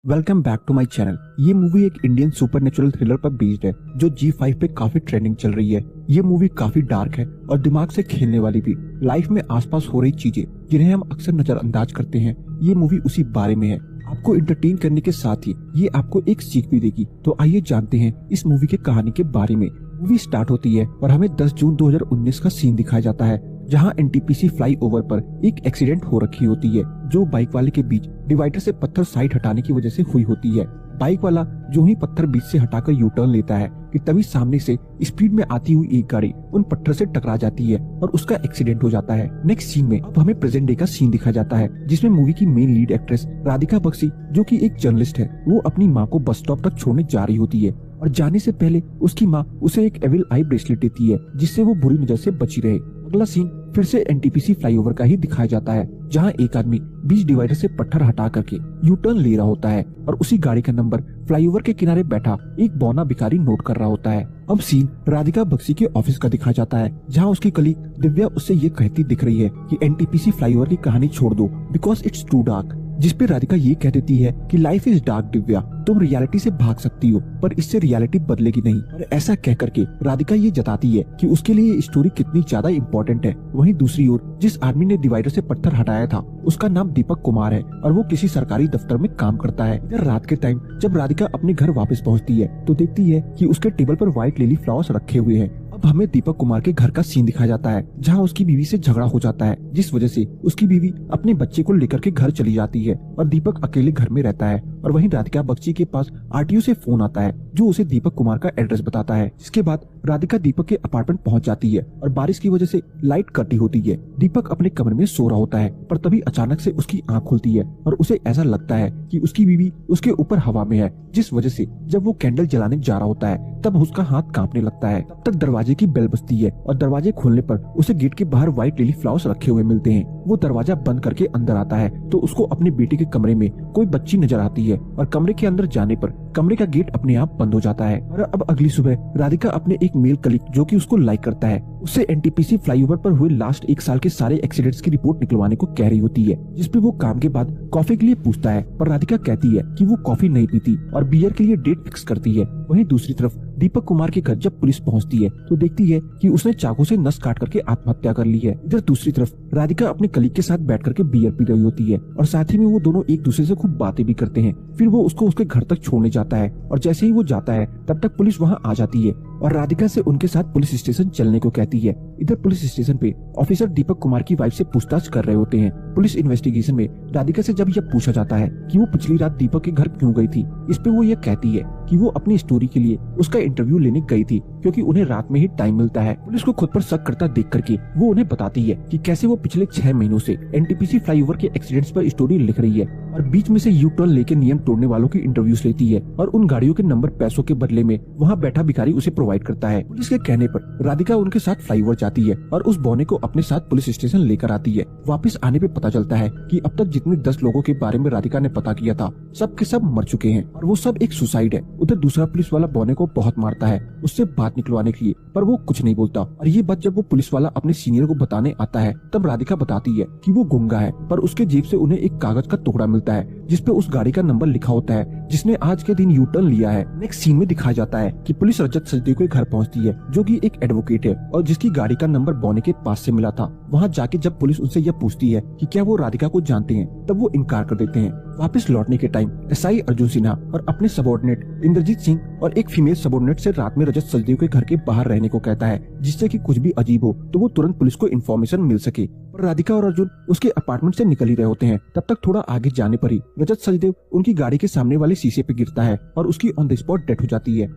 Welcome back to my channel. ये movie एक Indian supernatural thriller पर बेस्ड है जो G5 पे काफी ट्रेंडिंग चल रही है। ये मूवी काफी डार्क है और दिमाग से खेलने वाली भी। लाइफ में आसपास हो रही चीजें जिन्हें हम अक्सर नजरअंदाज करते हैं, ये मूवी उसी बारे में है। आपको इंटरटेन करने के साथ ही ये आपको एक सीख भी देगी। तो आइए जानते हैं इस मूवी के कहानी के बारे में। मूवी स्टार्ट होती है और हमें 10 जून 2019 का सीन दिखाया जाता है, जहां एनटीपीसी फ्लाईओवर पर एक एक्सीडेंट हो रखी होती है जो बाइक वाले के बीच डिवाइडर से पत्थर साइड हटाने की वजह से हुई होती है। बाइक वाला जो ही पत्थर बीच से हटाकर यू टर्न लेता है कि तभी सामने से स्पीड में आती हुई एक गाड़ी उन पत्थर से टकरा जाती है और उसका एक्सीडेंट हो जाता है। नेक्स्ट सीन में अब हमें प्रेजेंट डे का सीन दिखाया जाता है, जिसमें मूवी की main lead actress Radhika Bakshi, जो कि एक जर्नलिस्ट है, वो अपनी माँ को बस स्टॉप तक छोड़ने जा रही होती है और जाने से पहले उसकी माँ उसे एक एविल आई ब्रेसलेट देती है जिससे वो बुरी नजर से बची रहे। अगला सीन फिर से एनटीपीसी फ्लाईओवर का ही दिखाया जाता है, जहां एक आदमी बीच डिवाइडर से पत्थर हटा करके यू टर्न ले रहा होता है और उसी गाड़ी का नंबर फ्लाईओवर के किनारे बैठा एक बौना भिखारी नोट कर रहा होता है। अब सीन राधिका बख्शी के ऑफिस का दिखाया जाता है, जहां उसकी कलीग दिव्या उससे ये कहती दिख रही है कि एनटीपीसी फ्लाईओवर की कहानी छोड़ दो बिकॉज इट्स टू डार्क। जिस पे राधिका ये कह देती है कि लाइफ इज डार्क दिव्या, तुम रियलिटी से भाग सकती हो पर इससे रियलिटी बदलेगी नहीं। और ऐसा कह करके राधिका ये जताती है कि उसके लिए ये स्टोरी कितनी ज्यादा इम्पोर्टेंट है। वहीं दूसरी ओर जिस आदमी ने डिवाइडर से पत्थर हटाया था उसका नाम दीपक कुमार है और वो किसी सरकारी दफ्तर में काम करता है। इधर रात के टाइम जब राधिका अपने घर वापस पहुँचती है तो देखती है कि उसके टेबल पर व्हाइट लिली फ्लावर्स रखे हुए हैं। अब हमें दीपक कुमार के घर का सीन दिखाया जाता है, जहां उसकी बीवी से झगड़ा हो जाता है, जिस वजह से उसकी बीवी अपने बच्चे को लेकर के घर चली जाती है और दीपक अकेले घर में रहता है। और वहीं राधिका बख्शी के पास आरटीओ से फोन आता है जो उसे दीपक कुमार का एड्रेस बताता है। इसके बाद राधिका दीपक के अपार्टमेंट पहुंच जाती है और बारिश की वजह से लाइट कटी होती है। दीपक अपने कमरे में सो रहा होता है पर तभी अचानक से उसकी आंख खुलती है और उसे ऐसा लगता है कि उसकी बीवी उसके ऊपर हवा में है, जिस वजह से जब वो कैंडल जलाने जा रहा होता है तब उसका हाथ कांपने लगता है। तब तक दरवाजे की बेल बजती है और दरवाजे खोलने पर उसे गेट के बाहर व्हाइट लिली फ्लावर्स रखे हुए मिलते हैं। वो दरवाजा बंद करके अंदर आता है तो उसको अपने बेटे के कमरे में कोई बच्ची नजर आती है और कमरे के अंदर जाने पर कमरे का गेट अपने आप बंद हो जाता है। और अब अगली सुबह राधिका अपने एक मेल कलीग जो कि उसको लाइक करता है उससे एनटीपीसी फ्लाईओवर पर हुए लास्ट एक साल के सारे एक्सीडेंट्स की रिपोर्ट निकलवाने को कह रही होती है, जिसपे वो काम के बाद कॉफी के लिए पूछता है पर राधिका कहती है कि वो कॉफी नहीं पीती और बियर के लिए डेट फिक्स करती है। वहीं दूसरी तरफ दीपक कुमार के घर जब पुलिस पहुंचती है तो देखती है कि उसने चाकू से नस काट करके आत्महत्या कर ली है। इधर दूसरी तरफ राधिका अपने कलीग के साथ बैठ करके बियर पी रही होती है और साथ ही में वो दोनों एक दूसरे से खूब बातें भी करते हैं। फिर वो उसको उसके घर तक छोड़ने जाता है और जैसे ही वो जाता है तब तक पुलिस वहाँ आ जाती है और राधिका से उनके साथ पुलिस स्टेशन चलने को कहती है। इधर पुलिस स्टेशन पे ऑफिसर दीपक कुमार की वाइफ से पूछताछ कर रहे होते हैं। पुलिस इन्वेस्टिगेशन में राधिका से जब यह पूछा जाता है कि वो पिछली रात दीपक के घर क्यों गई थी, इस पे वो ये कहती है कि वो अपनी स्टोरी के लिए उसका इंटरव्यू लेने गई थी क्योंकि उन्हें रात में ही टाइम मिलता है। पुलिस को खुद पर शक करता देख करके वो उन्हें बताती है कि कैसे वो पिछले 6 महीनों से एनटीपीसी फ्लाईओवर के एक्सीडेंट्स पर स्टोरी लिख रही है और बीच में से यू टर्न लेके नियम तोड़ने वालों की इंटरव्यूज लेती है और उन गाड़ियों के नंबर पैसों के बदले में वहाँ बैठा भिखारी उसे प्रोवाइड करता है। पुलिस के कहने पर राधिका उनके साथ फ्लाईओवर जाती है और उस बौने को अपने साथ पुलिस स्टेशन लेकर आती है। वापस आने पे पता चलता है कि अब तक जितने 10 लोगों के बारे में राधिका ने पता किया था सब के सब मर चुके हैं और वो सब एक सुसाइड है। उधर दूसरा पुलिस वाला बौने को बहुत मारता है उससे बात निकलवाने के लिए, पर वो कुछ नहीं बोलता। और ये बात जब वो पुलिस वाला अपने सीनियर को बताने आता है तब राधिका बताती है कि वो गूंगा है, पर उसके जेब से उन्हें एक कागज का टुकड़ा मिलता है जिसपे उस गाड़ी का नंबर लिखा होता है जिसने आज के दिन यू टर्न लिया है। नेक्स्ट सीन में दिखाया जाता है कि पुलिस रजत सचदेव के घर पहुंचती है जो कि एक एडवोकेट है और जिसकी गाड़ी का नंबर बौने के पास से मिला था। वहां जाके जब पुलिस उनसे यह पूछती है कि क्या वो राधिका को जानते हैं तब वो इनकार कर देते हैं। वापस लौटने के टाइम एसआई अर्जुन सिन्हा और अपने सबॉर्डिनेट इंद्रजीत सिंह और एक फीमेल सबॉर्डिनेट से रात में रजत सचदेव के घर के बाहर रहने को कहता है, जिससे कि कुछ भी अजीब हो तो वो तुरंत पुलिस को इन्फॉर्मेशन मिल सके। पर राधिका और अर्जुन उसके अपार्टमेंट से निकल ही रहे होते हैं। तब तक थोड़ा आगे जाने पर ही रजत सचदेव उनकी गाड़ी के सामने वाले शीशे पे गिरता है और उसकी ऑन द स्पॉट डेथ हो जाती है।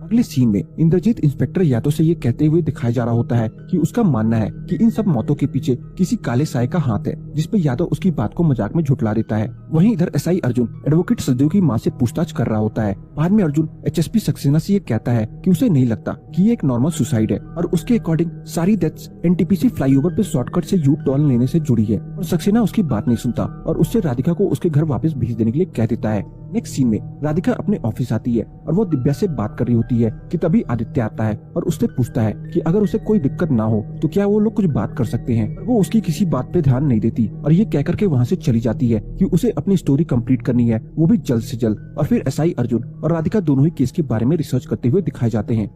अगले सीन में इंद्रजीत इंस्पेक्टर यादव से ये कहते हुए दिखाया जा रहा होता है कि उसका मानना है कि इन सब मौतों के पीछे किसी काले साए का हाथ है, जिसपे यादव उसकी बात को मजाक में झुठला देता है। वहीं इधर एसआई अर्जुन एडवोकेट सचदेव की मां से पूछताछ कर रहा होता है। बाद में अर्जुन एचएसपी सक्सेना से ये कहता है कि उसे नहीं लगता कि ये एक नॉर्मल सुसाइड है और उसके अकॉर्डिंग सारी डेथ्स एनटीपीसी फ्लाईओवर पे शॉर्टकट से यू टर्न लेने से जुड़ी है। और सक्सेना उसकी बात नहीं सुनता और उससे राधिका को उसके घर वापस भेज देने के लिए कह देता है। नेक्स्ट सीन में राधिका अपने ऑफिस आती है और वो दिव्या से बात कर रही होती है कि तभी आदित्य आता है और उससे पूछता है कि अगर उसे कोई दिक्कत ना हो तो क्या वो लोग कुछ बात कर सकते हैं। वो उसकी किसी बात पे ध्यान नहीं देती और ये कहकर के वहाँ से चली जाती है कि उसे अपनी स्टोरी कंप्लीट करनी है, वो भी जल्द से जल्द। और फिर एसआई अर्जुन और राधिका दोनों ही केस के बारे में रिसर्च करते हुए दिखाए जाते हैं।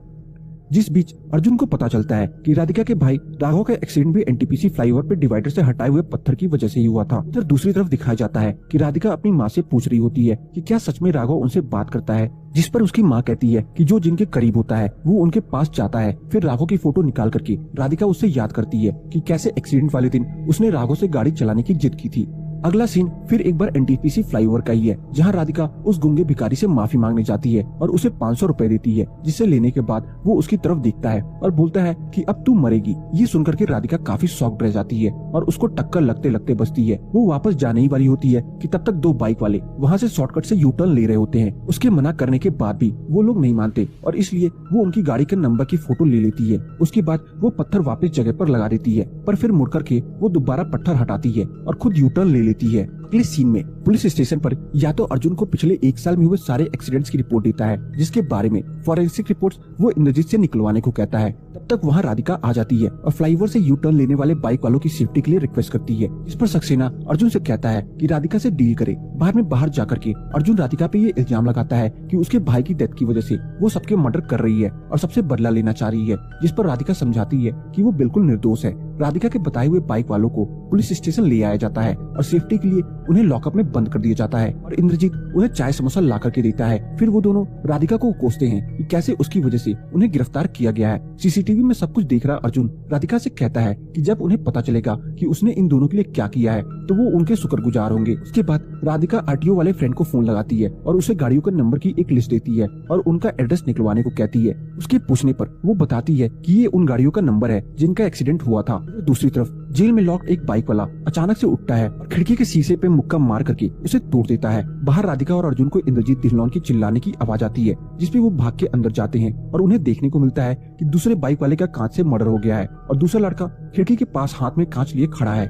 जिस बीच अर्जुन को पता चलता है कि राधिका के भाई राघव का एक्सीडेंट भी एनटीपीसी फ्लाईओवर पे डिवाइडर से हटाए हुए पत्थर की वजह से ही हुआ था। उधर दूसरी तरफ दिखाया जाता है कि राधिका अपनी माँ से पूछ रही होती है कि क्या सच में राघव उनसे बात करता है, जिस पर उसकी माँ कहती है कि जो जिनके करीब होता है वो उनके पास जाता है। फिर राघव की फोटो निकाल करके राधिका उससे याद करती है कि कैसे एक्सीडेंट वाले दिन उसने राघव से गाड़ी चलाने की जिद की थी। अगला सीन फिर एक बार एनटीपीसी फ्लाईओवर का ही है, जहां राधिका उस गूंगे भिखारी से माफी मांगने जाती है और उसे 500 रुपए देती है, जिसे लेने के बाद वो उसकी तरफ देखता है और बोलता है कि अब तू मरेगी। ये सुनकर के राधिका काफी शॉक्ड रह जाती है और उसको टक्कर लगते लगते बचती है। वो वापस जाने ही वाली होती है कि तब तक दो बाइक वाले वहाँ से शॉर्टकट से यू टर्न ले रहे होते हैं। उसके मना करने के बाद भी वो लोग नहीं मानते और इसलिए वो उनकी गाड़ी के नंबर की फोटो ले लेती है। उसके बाद वो पत्थर वापस जगह पर लगा देती है, पर फिर मुड़ करके वो दोबारा पत्थर हटाती है और खुद यू टर्न ले लेती है। अगले सीन में पुलिस स्टेशन पर या तो अर्जुन को पिछले 1 साल में हुए सारे एक्सीडेंट्स की रिपोर्ट देता है, जिसके बारे में फॉरेंसिक रिपोर्ट्स वो इंद्रजीत से निकलवाने को कहता है। तब तक वहाँ राधिका आ जाती है और फ्लाईओवर से यू टर्न लेने वाले बाइक वालों की सेफ्टी के लिए रिक्वेस्ट करती है। इस पर सक्सेना अर्जुन से कहता है कि राधिका से डील करे। बाहर जाकर के अर्जुन राधिका पे ये इल्जाम लगाता है कि उसके भाई की डेथ की वजह से वो सबके मर्डर कर रही है और सबसे बदला लेना चाह रही है, जिस पर राधिका समझाती है कि वो बिल्कुल निर्दोष है। राधिका के बताए हुए बाइक वालों को पुलिस स्टेशन ले आया जाता है और सेफ्टी के लिए उन्हें लॉकअप में बंद कर दिया जाता है और इंद्रजीत उन्हें चाय समोसा ला करके देता है। फिर वो दोनों राधिका को कोसते हैं कि कैसे उसकी वजह से उन्हें गिरफ्तार किया गया है। सीसीटीवी में सब कुछ देख रहा अर्जुन राधिका से कहता है कि जब उन्हें पता चलेगा कि उसने इन दोनों के लिए क्या किया है तो वो उनके शुक्रगुजार होंगे। उसके बाद राधिका आरटीओ वाले फ्रेंड को फोन लगाती है और उसे गाड़ियों के नंबर की एक लिस्ट देती है और उनका एड्रेस निकलवाने को कहती है। उसके पूछने पर वो बताती है कि ये उन गाड़ियों का नंबर है जिनका एक्सीडेंट हुआ था। दूसरी तरफ जेल में लॉक्ड एक बाइक वाला अचानक से उठता है और खिड़की के शीशे पे मुक्का मार करके उसे तोड़ देता है। बाहर राधिका और अर्जुन को इंद्रजीत धिल्लोन की चिल्लाने की आवाज आती है, जिसपे वो भाग के अंदर जाते हैं और उन्हें देखने को मिलता है कि दूसरे बाइक वाले का कांच से मर्डर हो गया है और दूसरा लड़का खिड़की के पास हाथ में कांच लिए खड़ा है।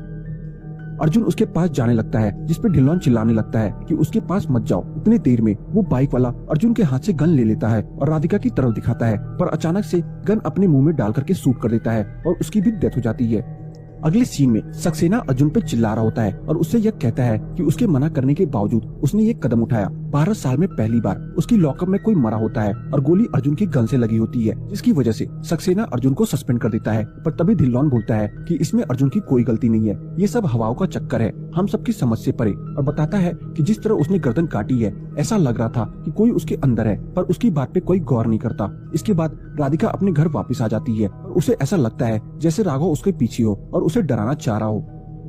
अर्जुन उसके पास जाने लगता है, जिस पे ढिल्लोन चिल्लाने लगता है कि उसके पास मत जाओ। इतनी देर में वो बाइक वाला अर्जुन के हाथ से गन ले लेता है और राधिका की तरफ दिखाता है, पर अचानक से गन अपने मुंह में डाल करके शूट कर देता है और उसकी भी डेथ हो जाती है। अगले सीन में सक्सेना अर्जुन पे चिल्ला रहा होता है और उससे यह कहता है कि उसके मना करने के बावजूद उसने ये कदम उठाया। 12 साल में पहली बार उसकी लॉकअप में कोई मरा होता है और गोली अर्जुन की गन से लगी होती है, जिसकी वजह से सक्सेना अर्जुन को सस्पेंड कर देता है। पर तभी धिल्लोन बोलता है कि इसमें अर्जुन की कोई गलती नहीं है, ये सब हवाओं का चक्कर है, हम सबकी समझ से परे, और बताता है कि जिस तरह उसने गर्दन काटी है ऐसा लग रहा था कि कोई उसके अंदर है, पर उसकी बात पे कोई गौर नहीं करता। इसके बाद राधिका अपने घर वापस आ जाती है और उसे ऐसा लगता है जैसे राघव उसके पीछे हो और उसे डराना चाह रहा हो।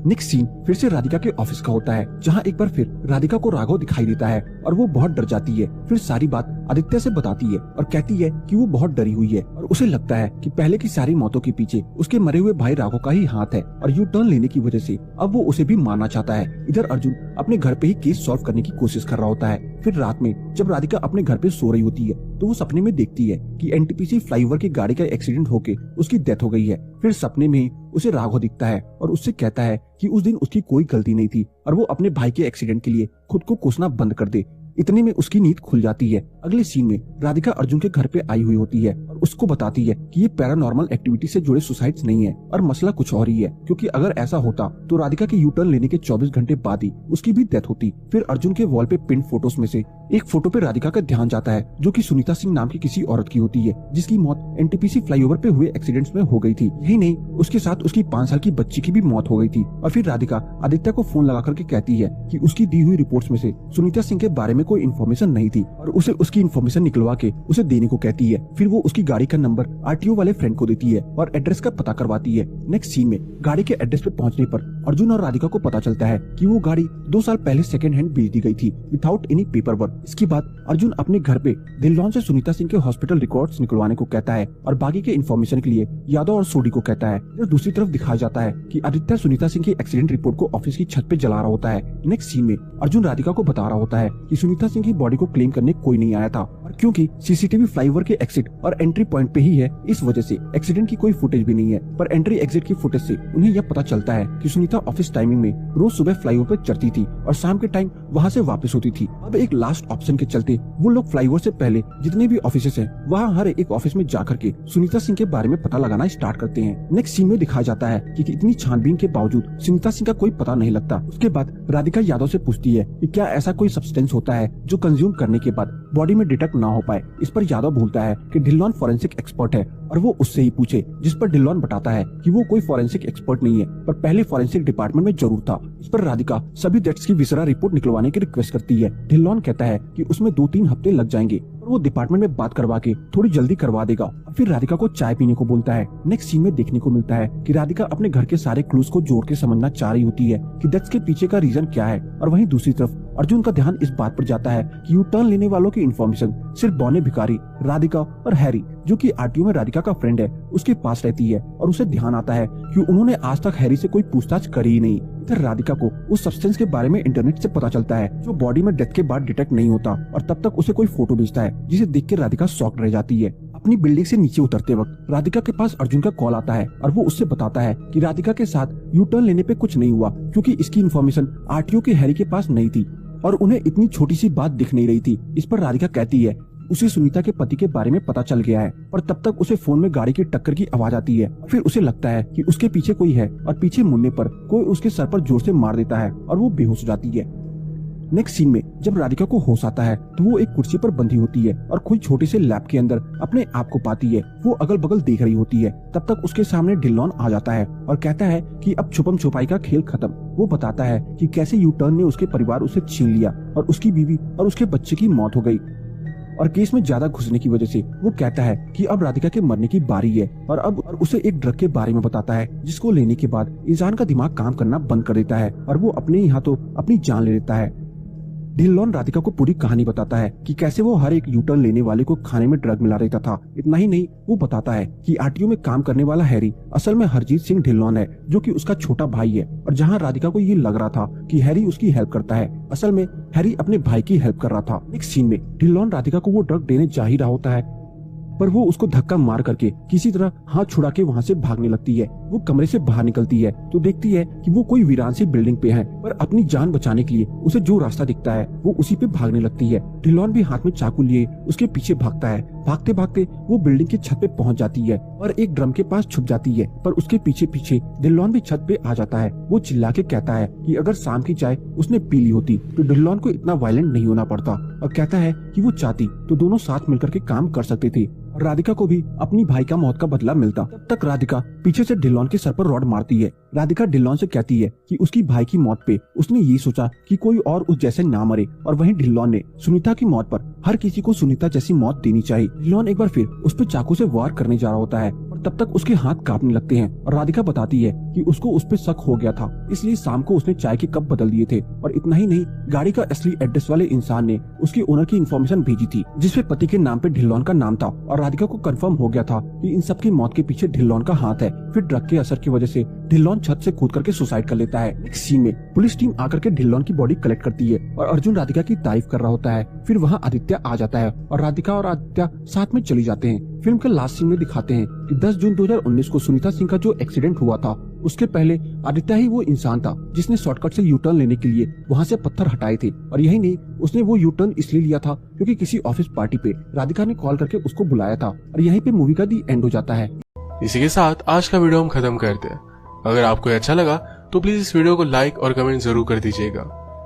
नेक्स्ट सीन फिर से राधिका के ऑफिस का होता है, जहां एक बार फिर राधिका को राघव दिखाई देता है और वो बहुत डर जाती है। फिर सारी बात आदित्य से बताती है और कहती है कि वो बहुत डरी हुई है और उसे लगता है कि पहले की सारी मौतों के पीछे उसके मरे हुए भाई राघव का ही हाथ है और यू टर्न लेने की वजह से अब वो उसे भी मारना चाहता है। इधर अर्जुन अपने घर पे ही केस सॉल्व करने की कोशिश कर रहा होता है। फिर रात में जब राधिका अपने घर पे सो रही होती है तो वो सपने में देखती है कि एनटीपीसी फ्लाईओवर की गाड़ी का एक्सीडेंट होके उसकी डेथ हो गई है। फिर सपने में उसे राघव दिखता है और उससे कहता है कि उस दिन उसकी कोई गलती नहीं थी और वो अपने भाई के एक्सीडेंट के लिए खुद को कोसना बंद कर दे। इतने में उसकी नींद खुल जाती है। अगले सीन में राधिका अर्जुन के घर पे आई हुई होती है और उसको बताती है कि ये पैरानॉर्मल एक्टिविटी से जुड़े सुसाइड्स नहीं है और मसला कुछ और ही है, क्योंकि अगर ऐसा होता तो राधिका के यू टर्न लेने के 24 घंटे बाद ही उसकी भी डेथ होती। फिर अर्जुन के वॉल पे पिन फोटोज में से एक फोटो पे राधिका का ध्यान जाता है, जो कि सुनीता सिंह नाम की किसी औरत की होती है, जिसकी मौत एनटीपीसी फ्लाईओवर पे हुए एक्सीडेंट्स में हो गई थी। यही नहीं, उसके साथ उसकी 5 साल की बच्ची की भी मौत हो गई थी। और फिर राधिका आदित्य को फोन लगा करके कहती है कि उसकी दी हुई रिपोर्ट्स में से सुनीता सिंह के बारे में कोई इन्फॉर्मेशन नहीं थी और उसे उसकी इन्फॉर्मेशन निकलवा के उसे देने को कहती है। फिर वो उसकी गाड़ी का नंबर आरटीओ वाले फ्रेंड को देती है और एड्रेस का पता करवाती है। नेक्स्ट सीन में गाड़ी के एड्रेस पे पहुंचने पर अर्जुन और राधिका को पता चलता है कि वो गाड़ी 2 साल पहले सेकंड हैंड बेच दी गई थी विदाउट एनी पेपर वर्क। इसके बाद अर्जुन अपने घर पे धिल्लोन से सुनीता सिंह के हॉस्पिटल रिकॉर्ड्स निकलवाने को कहता है और बाकी के इन्फॉर्मेशन के लिए यादव और सोडी को कहता है। फिर दूसरी तरफ दिखाया जाता है कि आदित्य सुनीता सिंह की एक्सीडेंट रिपोर्ट को ऑफिस की छत पे जला रहा होता है। नेक्स्ट सीन में अर्जुन राधिका को बता रहा होता है कि सुनीता सिंह की बॉडी को क्लेम करने कोई नहीं आया था और क्योंकि सीसीटीवी फ्लाईओवर के एग्जिट और एंट्री पॉइंट पे ही है, इस वजह से एक्सीडेंट की कोई फुटेज भी नहीं है। पर एंट्री एग्जिट की फुटेज से उन्हें यह पता चलता है कि सुनीता ऑफिस टाइमिंग में रोज सुबह फ्लाईओवर पे चढ़ती थी और शाम के टाइम वहाँ से वापस होती थी। अब एक लास्ट ऑप्शन के चलते वो लोग फ्लाईओवर से पहले जितने भी ऑफिसेस हैं वहाँ हर एक ऑफिस में जाकर के सुनीता सिंह के बारे में पता लगाना स्टार्ट करते हैं। नेक्स्ट सीन में दिखाया जाता है कि इतनी छानबीन के बावजूद सुनीता सिंह का कोई पता नहीं लगता। उसके बाद राधिका यादव से पूछती है कि क्या ऐसा कोई सब्सटेंस होता है जो कंज्यूम करने के बाद बॉडी में डिटेक्ट ना हो पाए। इस पर यादव बोलता है कि ढिल्लोन फॉरेंसिक एक्सपर्ट है और वो उससे ही पूछे, जिस पर ढिल्लोन बताता है कि वो कोई फॉरेंसिक एक्सपर्ट नहीं है पर पहले फॉरेंसिक डिपार्टमेंट में जरूर था। इस पर राधिका सभी डेथ्स की विसरा रिपोर्ट निकलवाने की रिक्वेस्ट करती है। ढिल्लोन कहता है कि उसमें 2-3 हफ्ते लग जाएंगे और वो डिपार्टमेंट में बात करवा के थोड़ी जल्दी करवा देगा। फिर राधिका को चाय पीने को बोलता है। नेक्स्ट सीन में देखने को मिलता है कि राधिका अपने घर के सारे क्लूज को जोड़ के समझना चाह रही होती है कि डेथ्स के पीछे का रीजन क्या है। और वहीं दूसरी तरफ अर्जुन का ध्यान इस बात पर जाता है कि यू टर्न लेने वालों की इन्फॉर्मेशन सिर्फ बौने भिखारी, राधिका और हैरी, जो कि आरटीओ में राधिका का फ्रेंड है, उसके पास रहती है। और उसे ध्यान आता है कि उन्होंने आज तक हैरी से कोई पूछताछ करी ही नहीं। इधर राधिका को उस सब्सटेंस के बारे में इंटरनेट से पता चलता है जो बॉडी में डेथ के बाद डिटेक्ट नहीं होता और तब तक उसे कोई फोटो भेजता है, जिसे देख के राधिका शॉक्ड रह जाती है। अपनी बिल्डिंग से नीचे उतरते वक्त राधिका के पास अर्जुन का कॉल आता है और वो उससे बताता है कि राधिका के साथ यू टर्न लेने पे कुछ नहीं हुआ क्योंकि इसकी इन्फॉर्मेशन आरटीओ के हैरी के पास नहीं थी और उन्हें इतनी छोटी सी बात दिख नहीं रही थी। इस पर राधिका कहती है उसे सुनीता के पति के बारे में पता चल गया है, पर तब तक उसे फोन में गाड़ी की टक्कर की आवाज आती है। फिर उसे लगता है कि उसके पीछे कोई है और पीछे मुड़ने पर कोई उसके सर पर जोर से मार देता है और वो बेहोश हो जाती है। नेक्स्ट सीन में जब राधिका को होश आता है तो वो एक कुर्सी पर बंधी होती है और कोई छोटे से लैब के अंदर अपने आप को पाती है। वो अगल बगल देख रही होती है। तब तक उसके सामने ढिल्लोन आ जाता है और कहता है कि अब छुपम छुपाई का खेल खत्म। वो बताता है कि कैसे यू टर्न ने उसके परिवार उसे छीन लिया और उसकी बीवी और उसके बच्चे की मौत हो गई और केस में ज्यादा घुसने की वजह से वो कहता है कि अब राधिका के मरने की बारी है और अब उसे एक ड्रग के बारे में बताता है जिसको लेने के बाद इंसान का दिमाग काम करना बंद कर देता है और वो अपने ही हाथों अपनी जान ले लेता है। ढिल्लोन राधिका को पूरी कहानी बताता है कि कैसे वो हर एक यूटर्न लेने वाले को खाने में ड्रग मिला देता था। इतना ही नहीं, वो बताता है कि आरटीओ में काम करने वाला हैरी असल में हरजीत सिंह ढिल्लोन है, जो कि उसका छोटा भाई है। और जहां राधिका को ये लग रहा था कि हैरी उसकी हेल्प करता है, असल में हैरी अपने भाई की हेल्प कर रहा था। नेक्स्ट सीन में ढिल्लोन राधिका को वो ड्रग देने जा ही रहा होता है, पर वो उसको धक्का मार करके किसी तरह हाथ छुड़ा के वहाँ से भागने लगती है। वो कमरे से बाहर निकलती है तो देखती है कि वो कोई वीरान सी बिल्डिंग पे है, पर अपनी जान बचाने के लिए उसे जो रास्ता दिखता है वो उसी पे भागने लगती है। ढिल्लोन भी हाथ में चाकू लिए उसके पीछे भागता है। भागते भागते वो बिल्डिंग की छत पे पहुंच जाती है और एक ड्रम के पास छुप जाती है, पर उसके पीछे पीछे ढिल्लोन भी छत पे आ जाता है। वो चिल्ला के कहता है कि अगर शाम की चाय उसने पी ली होती तो ढिल्लोन को इतना वायलेंट नहीं होना पड़ता, और कहता है कि वो चाहती तो दोनों साथ मिलकर के काम कर सकते थे और राधिका को भी अपनी भाई का मौत का बदला मिलता। तब तक राधिका पीछे से ढिल्लोन के सर पर रॉड मारती है। राधिका ढिल्लोन से कहती है कि उसकी भाई की मौत पे उसने ये सोचा कि कोई और उस जैसे ना मरे, और वहीं ढिल्लोन ने सुनीता की मौत पर हर किसी को सुनीता जैसी मौत देनी चाहिए। ढिल्लोन एक बार फिर उस पर चाकू से वार करने जा रहा होता है और तब तक उसके हाथ कांपने लगते हैं और राधिका बताती है कि उसको उस पर शक हो गया था, इसलिए शाम को उसने चाय के कप बदल दिए थे। और इतना ही नहीं, गाड़ी का असली एड्रेस वाले इंसान ने उसके ओनर की इन्फॉर्मेशन भेजी थी जिसपे पति के नाम पे ढिल्लोन का नाम था, और राधिका को कंफर्म हो गया था कि इन सब की मौत के पीछे ढिल्लोन का हाथ है। फिर ड्रग के असर की वजह से ढिल्लोन छत से कूद करके सुसाइड कर लेता है। नेक्स्ट सीन में पुलिस टीम आकर के ढिल्लोन की बॉडी कलेक्ट करती है और अर्जुन राधिका की तारीफ कर रहा होता है। फिर वहाँ आदित्य आ जाता है और राधिका और आदित्य साथ में चली जाते हैं। फिल्म के लास्ट सीन में दिखाते हैं कि 10 जून 2019 को सुनीता सिंह का जो एक्सीडेंट हुआ था उसके पहले आदित्य ही वो इंसान था जिसने शॉर्टकट से यू टर्न लेने के लिए वहाँ से पत्थर हटाए थे। और यही नहीं, उसने वो यू टर्न इसलिए लिया था क्योंकि किसी ऑफिस पार्टी पे राधिका ने कॉल करके उसको बुलाया था। और यहीं पे मूवी का दी एंड हो जाता है। इसी के साथ आज का वीडियो हम खत्म करते हैं। अगर आपको अच्छा लगा तो प्लीज इस वीडियो को लाइक और कमेंट जरूर कर दीजिएगा।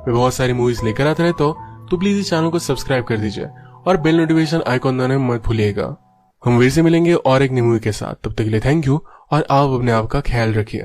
मैं बहुत सारी मूवीज लेकर आता रहता हूँ, तो प्लीज इस चैनल को सब्सक्राइब कर दीजिए और बेल नोटिफिकेशन आइकॉन दबाना मत भूलिएगा। हम फिर से मिलेंगे और एक नई मूवी के साथ। तब तक के लिए थैंक यू और आप अपने आप का ख्याल रखिए।